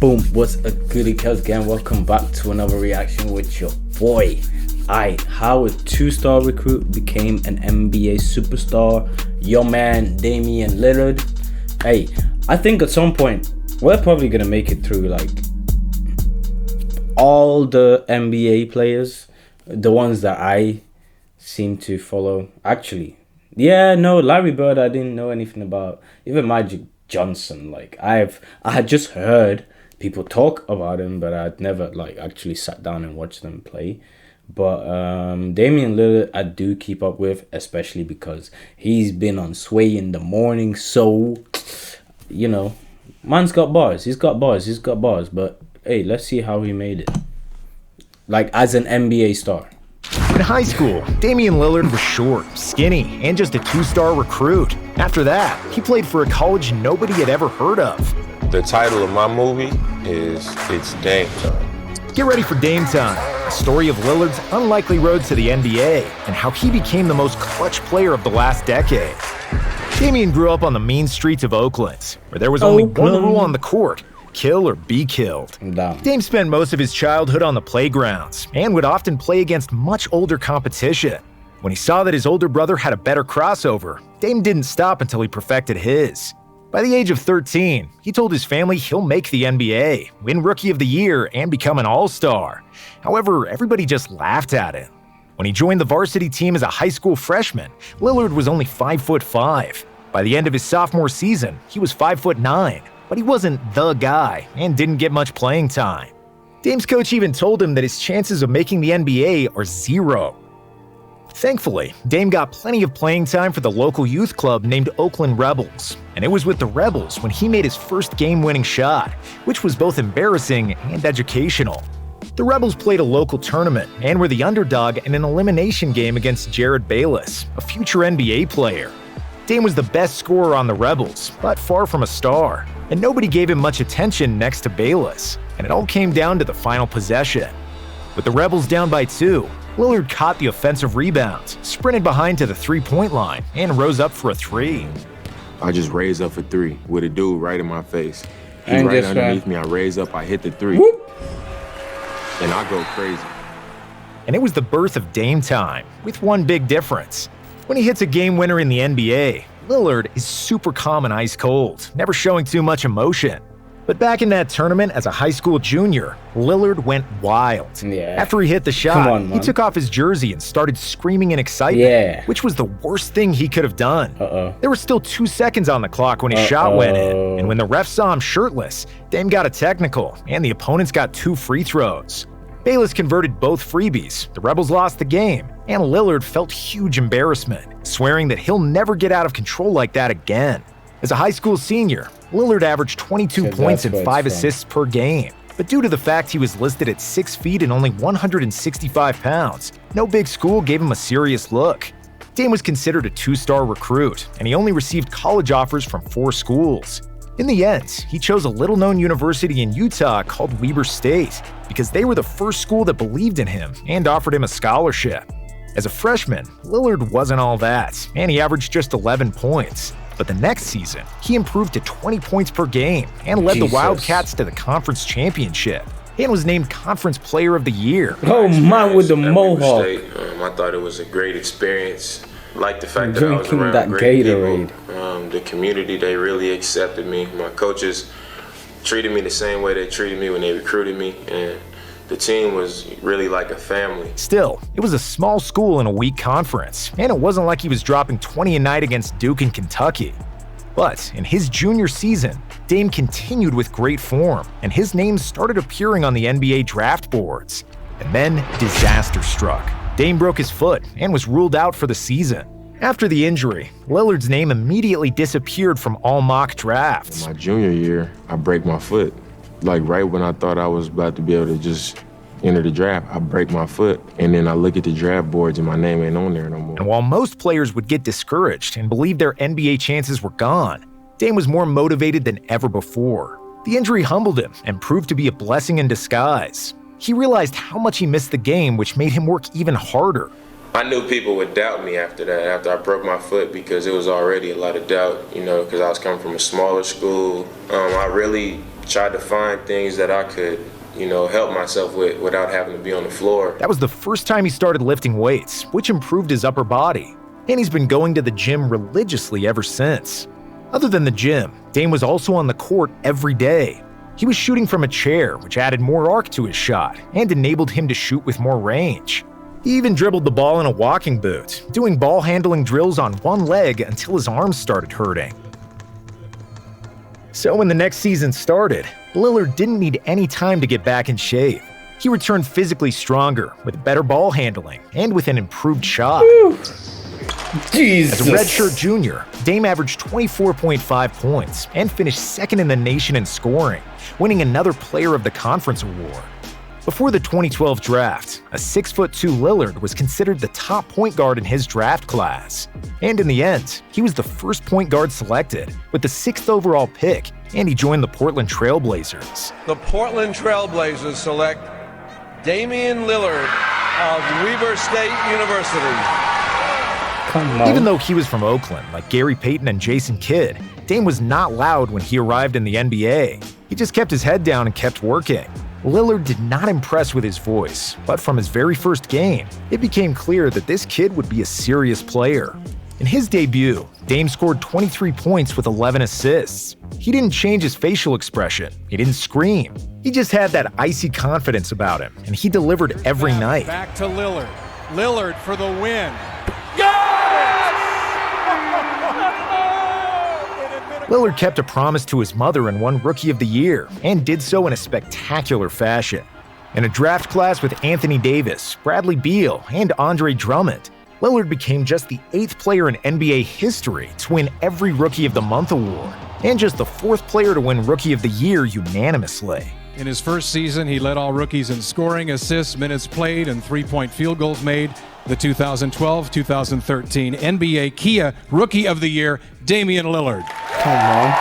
Boom, what's a goody cuz again? Welcome back to another reaction with your boy. How a 2-star recruit became an NBA superstar. Your man Damian Lillard. I think at some point we're probably gonna make it through like all the NBA players, the ones that I seem to follow. Actually, Larry Bird I didn't know anything about. Even Magic Johnson, like I had just heard people talk about him, but I'd never like actually sat down and watched them play. But Damian Lillard I do keep up with, especially because he's been on Sway in the Morning. So, man's got bars. He's got bars. But hey, let's see how he made it. Like as an NBA star. In high school, Damian Lillard was short, skinny, and just a 2-star recruit. After that, he played for a college nobody had ever heard of. The title of my movie is It's Dame Time. Get ready for Dame Time, a story of Lillard's unlikely road to the NBA and how he became the most clutch player of the last decade. Damian grew up on the mean streets of Oakland, where there was only one rule on the court: kill or be killed. Dame spent most of his childhood on the playgrounds and would often play against much older competition. When he saw that his older brother had a better crossover, Dame didn't stop until he perfected his. By the age of 13, he told his family he'll make the NBA, win Rookie of the Year, and become an All-Star. However, everybody just laughed at him. When he joined the varsity team as a high school freshman, Lillard was only 5'5". By the end of his sophomore season, he was 5'9". But he wasn't the guy and didn't get much playing time. Dame's coach even told him that his chances of making the NBA are 0. Thankfully, Dame got plenty of playing time for the local youth club named Oakland Rebels, and it was with the Rebels when he made his first game-winning shot, which was both embarrassing and educational. The Rebels played a local tournament and were the underdog in an elimination game against Jared Bayless, a future NBA player. Dame was the best scorer on the Rebels, but far from a star, and nobody gave him much attention next to Bayless, and it all came down to the final possession. With the Rebels down by 2, Lillard caught the offensive rebound, sprinted behind to the three-point line, and rose up for a 3. I just raised up for 3 with a dude right in my face. He's right underneath me. I raise up, I hit the 3. Whoop. And I go crazy. And it was the birth of Dame Time, with one big difference. When he hits a game winner in the NBA, Lillard is super calm and ice cold, never showing too much emotion. But back in that tournament as a high school junior, Lillard went wild. After he hit the shot, he took off his jersey and started screaming in excitement, which was the worst thing he could have done. There were still 2 seconds on the clock when his shot went in, and when the ref saw him shirtless, Dame got a technical, and the opponents got 2 free throws. Bayless converted both freebies, the Rebels lost the game, and Lillard felt huge embarrassment, swearing that he'll never get out of control like that again. As a high school senior, Lillard averaged 22 points and 5 assists per game. But due to the fact he was listed at 6 feet and only 165 pounds, no big school gave him a serious look. Dame was considered a 2-star recruit, and he only received college offers from 4 schools. In the end, he chose a little-known university in Utah called Weber State because they were the first school that believed in him and offered him a scholarship. As a freshman, Lillard wasn't all that, and he averaged just 11 points. But the next season, he improved to 20 points per game and led the Wildcats to the conference championship and was named Conference Player of the Year. Oh, man, with the mohawk. I thought it was a great experience. I liked the fact that I was around that great Gatorade. people. The community, they really accepted me. My coaches treated me the same way they treated me when they recruited me, and the team was really like a family. Still, it was a small school in a weak conference, and it wasn't like he was dropping 20 a night against Duke and Kentucky. But in his junior season, Dame continued with great form, and his name started appearing on the NBA draft boards. And then disaster struck. Dame broke his foot and was ruled out for the season. After the injury, Lillard's name immediately disappeared from all mock drafts. In my junior year, I break my foot. Like right when I thought I was about to be able to just enter the draft, I break my foot. And then I look at the draft boards and my name ain't on there no more. And while most players would get discouraged and believe their NBA chances were gone, Dame was more motivated than ever before. The injury humbled him and proved to be a blessing in disguise. He realized how much he missed the game, which made him work even harder. I knew people would doubt me after that, after I broke my foot, because it was already a lot of doubt, because I was coming from a smaller school. I really tried to find things that I could, help myself with without having to be on the floor. That was the first time he started lifting weights, which improved his upper body. And he's been going to the gym religiously ever since. Other than the gym, Dame was also on the court every day. He was shooting from a chair, which added more arc to his shot and enabled him to shoot with more range. He even dribbled the ball in a walking boot, doing ball handling drills on one leg until his arms started hurting. So when the next season started, Lillard didn't need any time to get back in shape. He returned physically stronger, with better ball handling, and with an improved shot. Jesus. As a redshirt junior, Dame averaged 24.5 points and finished second in the nation in scoring, winning another Player of the Conference award. Before the 2012 draft, a 6'2" Lillard was considered the top point guard in his draft class. And in the end, he was the first point guard selected, with the 6th overall pick, and he joined the Portland Trail Blazers. The Portland Trail Blazers select Damian Lillard of Weber State University. Come on. Even though he was from Oakland, like Gary Payton and Jason Kidd, Dame was not loud when he arrived in the NBA. He just kept his head down and kept working. Lillard did not impress with his voice, but from his very first game, it became clear that this kid would be a serious player. In his debut, Dame scored 23 points with 11 assists. He didn't change his facial expression. He didn't scream. He just had that icy confidence about him, and he delivered every night. Back to Lillard. Lillard for the win. Lillard kept a promise to his mother and won Rookie of the Year, and did so in a spectacular fashion. In a draft class with Anthony Davis, Bradley Beal, and Andre Drummond, Lillard became just the 8th player in NBA history to win every Rookie of the Month award, and just the 4th player to win Rookie of the Year unanimously. In his first season, he led all rookies in scoring, assists, minutes played, and three-point field goals made. The 2012-2013 NBA Kia Rookie of the Year, Damian Lillard. Come on.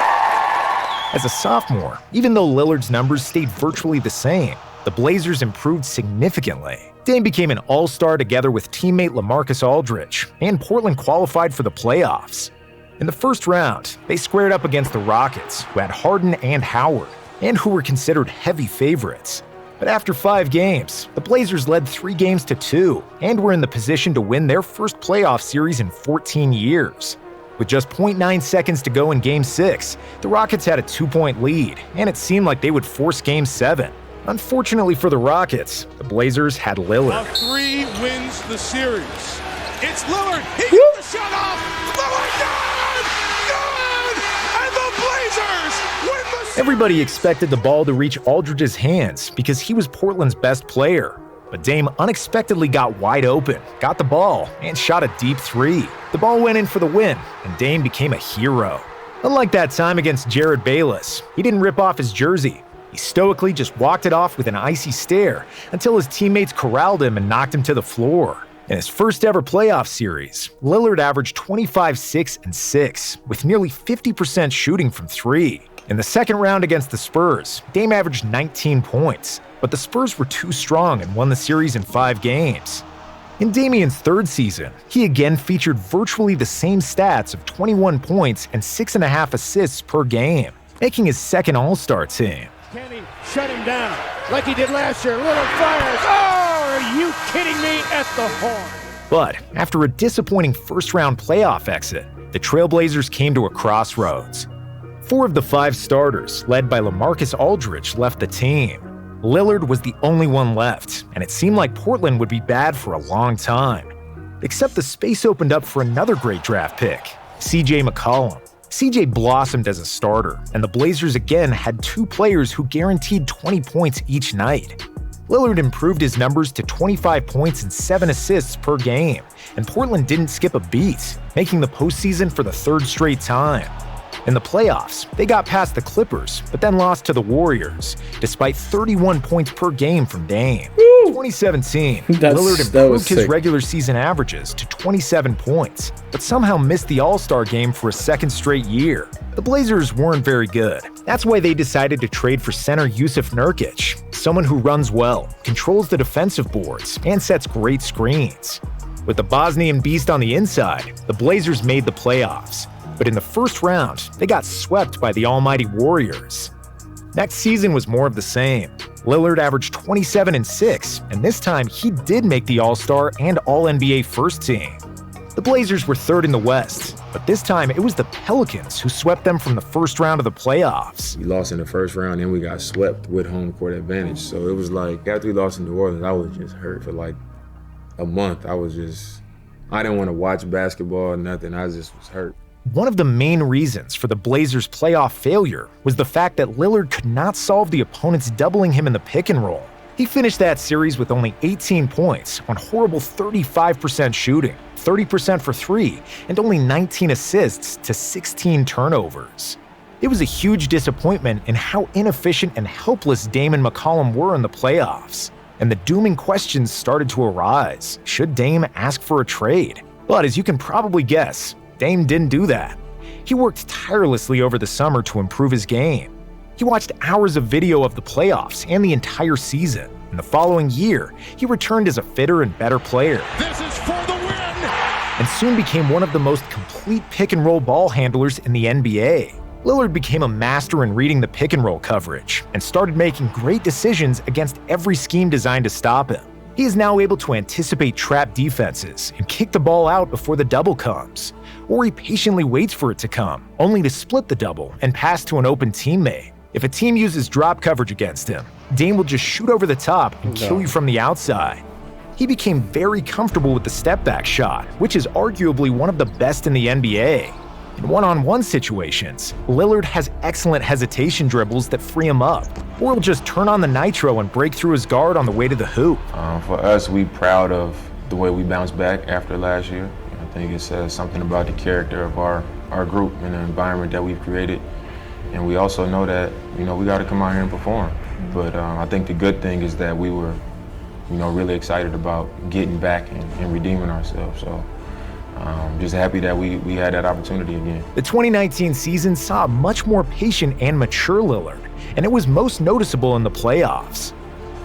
As a sophomore, even though Lillard's numbers stayed virtually the same, the Blazers improved significantly. Dame became an all-star together with teammate LaMarcus Aldridge, and Portland qualified for the playoffs. In the first round, they squared up against the Rockets, who had Harden and Howard, and who were considered heavy favorites. But after 5 games, the Blazers led 3-2 and were in the position to win their first playoff series in 14 years. With just 0.9 seconds to go in Game 6, the Rockets had a 2-point lead, and it seemed like they would force Game 7. Unfortunately for the Rockets, the Blazers had Lillard. A 3 wins the series. It's Lillard. He got the shot off. Lillard, good! And the Blazers win the series. Everybody expected the ball to reach Aldridge's hands because he was Portland's best player. But Dame unexpectedly got wide open, got the ball, and shot a deep 3. The ball went in for the win, and Dame became a hero. Unlike that time against Jared Bayless, he didn't rip off his jersey. He stoically just walked it off with an icy stare until his teammates corralled him and knocked him to the floor. In his first ever playoff series, Lillard averaged 25, 6, and 6, with nearly 50% shooting from 3. In the second round against the Spurs, Dame averaged 19 points, but the Spurs were too strong and won the series in 5 games. In Damian's third season, he again featured virtually the same stats of 21 points and 6.5 assists per game, making his second All-Star team. Can he shut him down like he did last year? Little fires. Oh, are you kidding me? At the horn. But after a disappointing first-round playoff exit, the Trailblazers came to a crossroads. 4 of the 5 starters, led by LaMarcus Aldridge, left the team. Lillard was the only one left, and it seemed like Portland would be bad for a long time. Except the space opened up for another great draft pick, CJ McCollum. CJ blossomed as a starter, and the Blazers again had 2 players who guaranteed 20 points each night. Lillard improved his numbers to 25 points and 7 assists per game, and Portland didn't skip a beat, making the postseason for the 3rd straight time. In the playoffs, they got past the Clippers, but then lost to the Warriors, despite 31 points per game from Dame. 2017, Lillard improved his regular season averages to 27 points, but somehow missed the All-Star game for a 2nd straight year. The Blazers weren't very good. That's why they decided to trade for center Jusuf Nurkic, someone who runs well, controls the defensive boards, and sets great screens. With the Bosnian beast on the inside, the Blazers made the playoffs. But in the first round, they got swept by the almighty Warriors. Next season was more of the same. Lillard averaged 27 and 6, and this time he did make the All-Star and All-NBA first team. The Blazers were third in the West, but this time it was the Pelicans who swept them from the first round of the playoffs. We lost in the first round and we got swept with home court advantage. So it was like, after we lost in New Orleans, I was just hurt for like a month. I didn't want to watch basketball or nothing. I just was hurt. One of the main reasons for the Blazers' playoff failure was the fact that Lillard could not solve the opponents doubling him in the pick and roll. He finished that series with only 18 points on horrible 35% shooting, 30% for three, and only 19 assists to 16 turnovers. It was a huge disappointment in how inefficient and helpless Dame and McCollum were in the playoffs, and the dooming questions started to arise. Should Dame ask for a trade? But as you can probably guess, Dame didn't do that. He worked tirelessly over the summer to improve his game. He watched hours of video of the playoffs and the entire season. And the following year, he returned as a fitter and better player. This is for the win! And soon became one of the most complete pick-and-roll ball handlers in the NBA. Lillard became a master in reading the pick-and-roll coverage and started making great decisions against every scheme designed to stop him. He is now able to anticipate trap defenses and kick the ball out before the double comes. Or he patiently waits for it to come, only to split the double and pass to an open teammate. If a team uses drop coverage against him, Dame will just shoot over the top and kill you from the outside. He became very comfortable with the step-back shot, which is arguably one of the best in the NBA. In one-on-one situations, Lillard has excellent hesitation dribbles that free him up, or he'll just turn on the nitro and break through his guard on the way to the hoop. For us, we proud of the way we bounced back after last year. I think it says something about the character of our group and the environment that we've created. And we also know that, we got to come out here and perform. But I think the good thing is that we were, really excited about getting back and redeeming ourselves. So just happy that we had that opportunity again. The 2019 season saw a much more patient and mature Lillard, and it was most noticeable in the playoffs.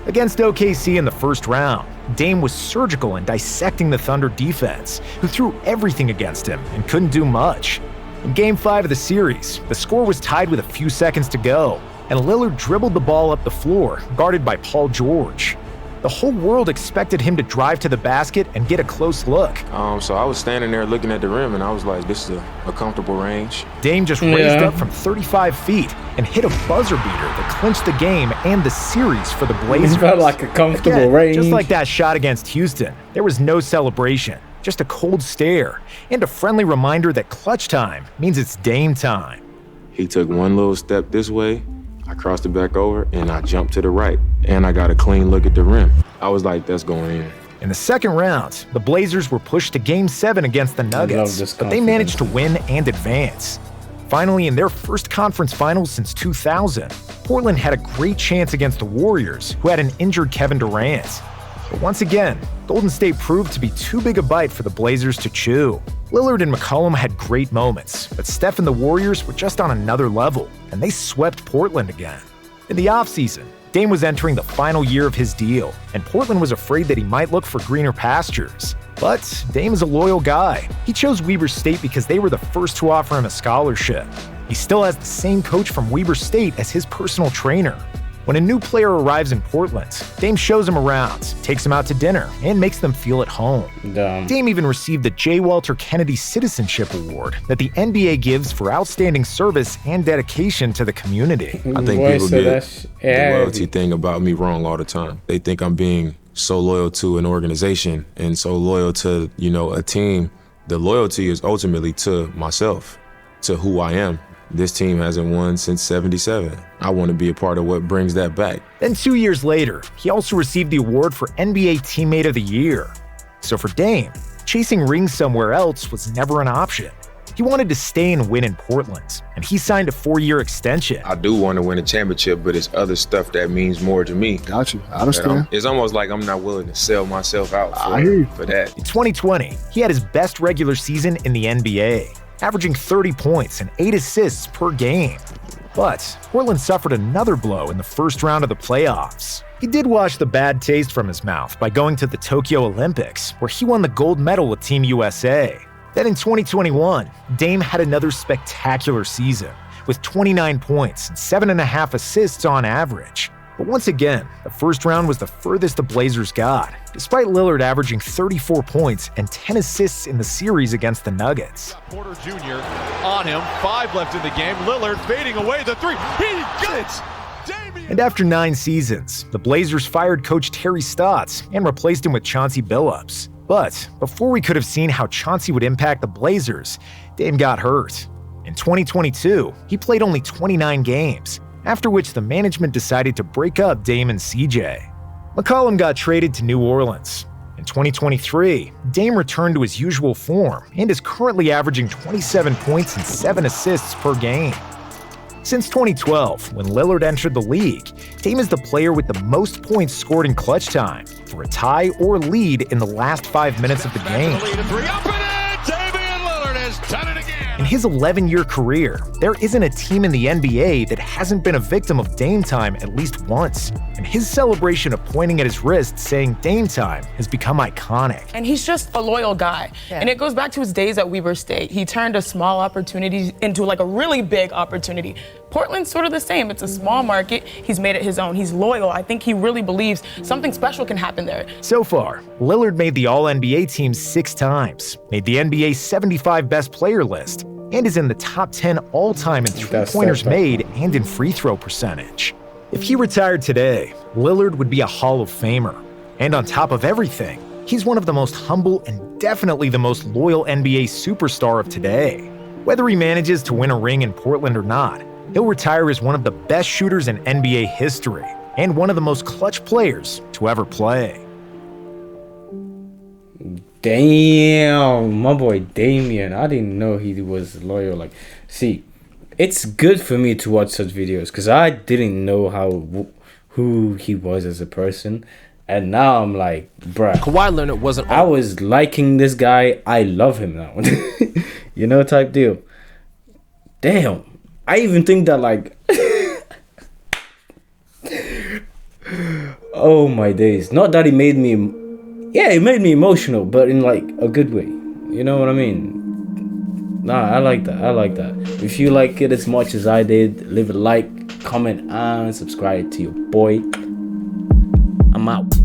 Against OKC in the first round, Dame was surgical in dissecting the Thunder defense, who threw everything against him and couldn't do much. In Game 5 of the series, the score was tied with a few seconds to go, and Lillard dribbled the ball up the floor, guarded by Paul George. The whole world expected him to drive to the basket and get a close look. So I was standing there looking at the rim, and I was like, this is a comfortable range. Dame just raised up from 35 feet and hit a buzzer beater that clinched the game and the series for the Blazers. It felt like a comfortable Again, range. Just like that shot against Houston, there was no celebration, just a cold stare, and a friendly reminder that clutch time means it's Dame time. He took one little step this way, I crossed it back over, and I jumped to the right, and I got a clean look at the rim. I was like, that's going in. In the second round, the Blazers were pushed to Game 7 against the Nuggets, but they managed to win and advance. Finally, in their first conference finals since 2000, Portland had a great chance against the Warriors, who had an injured Kevin Durant. But once again, Golden State proved to be too big a bite for the Blazers to chew. Lillard and McCollum had great moments, but Steph and the Warriors were just on another level, and they swept Portland again. In the offseason, Dame was entering the final year of his deal, and Portland was afraid that he might look for greener pastures. But Dame is a loyal guy. He chose Weber State because they were the first to offer him a scholarship. He still has the same coach from Weber State as his personal trainer. When a new player arrives in Portland, Dame shows him around, takes him out to dinner, and makes them feel at home. Dame even received the J. Walter Kennedy Citizenship Award that the NBA gives for outstanding service and dedication to the community. I think people get the loyalty thing about me wrong all the time. They think I'm being so loyal to an organization and so loyal to, a team. The loyalty is ultimately to myself, to who I am. This team hasn't won since '77. I want to be a part of what brings that back. Then 2 years later, he also received the award for NBA Teammate of the Year. So for Dame, chasing rings somewhere else was never an option. He wanted to stay and win in Portland, and he signed a 4-year extension. I do want to win a championship, but it's other stuff that means more to me. Got you. I understand. It's almost like I'm not willing to sell myself out for that. In 2020, he had his best regular season in the NBA, averaging 30 points and 8 assists per game. But Portland suffered another blow in the first round of the playoffs. He did wash the bad taste from his mouth by going to the Tokyo Olympics, where he won the gold medal with Team USA. Then in 2021, Dame had another spectacular season, with 29 points and 7.5 assists on average. But once again, the first round was the furthest the Blazers got, despite Lillard averaging 34 points and 10 assists in the series against the Nuggets. Porter Jr. on him, 5 left in the game. Lillard fading away the 3. He got it! Damian. And after 9 seasons, the Blazers fired coach Terry Stotts and replaced him with Chauncey Billups. But before we could have seen how Chauncey would impact the Blazers, Dame got hurt. In 2022, he played only 29 games, after which the management decided to break up Dame and CJ. McCollum got traded to New Orleans. In 2023, Dame returned to his usual form and is currently averaging 27 points and 7 assists per game. Since 2012, when Lillard entered the league, Dame is the player with the most points scored in clutch time, for a tie or lead in the last 5 minutes of the game. In his 11-year career, there isn't a team in the NBA that hasn't been a victim of Dame time at least once. And his celebration of pointing at his wrist saying Dame time has become iconic. And he's just a loyal guy. Yeah. And it goes back to his days at Weber State. He turned a small opportunity into like a really big opportunity. Portland's sort of the same. It's a small market. He's made it his own. He's loyal. I think he really believes something special can happen there. So far, Lillard made the All-NBA team 6 times, made the NBA's 75 best player list, and is in the top 10 all-time in three-pointers made and in free throw percentage. If he retired today, Lillard would be a Hall of Famer. And on top of everything, he's one of the most humble and definitely the most loyal NBA superstar of today. Whether he manages to win a ring in Portland or not, he'll retire as one of the best shooters in NBA history and one of the most clutch players to ever play. Damn, my boy Damian. I didn't know he was loyal. Like, see, it's good for me to watch such videos because I didn't know who he was as a person. And now I'm like, bruh. Kawhi Leonard wasn't. I was liking this guy. I love him now. You know, type deal. Damn. I even think that, like, oh my days. Not that it made me, it made me emotional, but in like a good way. You know what I mean? Nah, I like that. I like that. If you like it as much as I did, leave a like, comment, and subscribe to your boy. I'm out.